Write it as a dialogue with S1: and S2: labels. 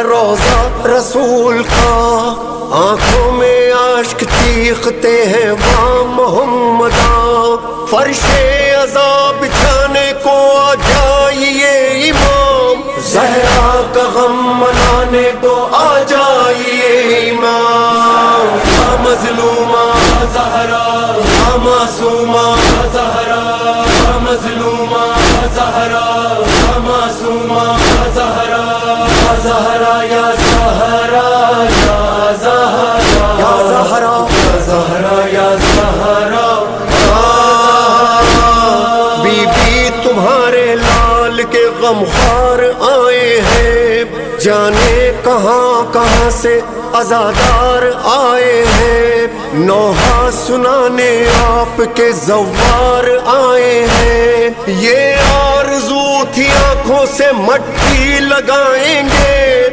S1: روضہ رسول کا، آنکھوں میں اشک چیختے ہیں وہاں محمدا، فرش عذاب بچھانے کو آ جائیے امام، زہرا کا غم منانے کو آ جائیے امام، یا مظلومہ زہرا یا معصومہ زہرا، یا مظلومہ زہرا یا معصومہ زہرا، یا زہرا یا زہرا یا زہرا یا زہرا یا زہرا یا زہرا، بی بی تمہارے لال کے غمخوار آئے ہیں، جانے کہاں کہاں سے عزادار آئے ہیں، نوحہ سنانے آپ کے زوار آئے ہیں، یہ آرزو تھی آنکھوں سے مٹی لگائیں گے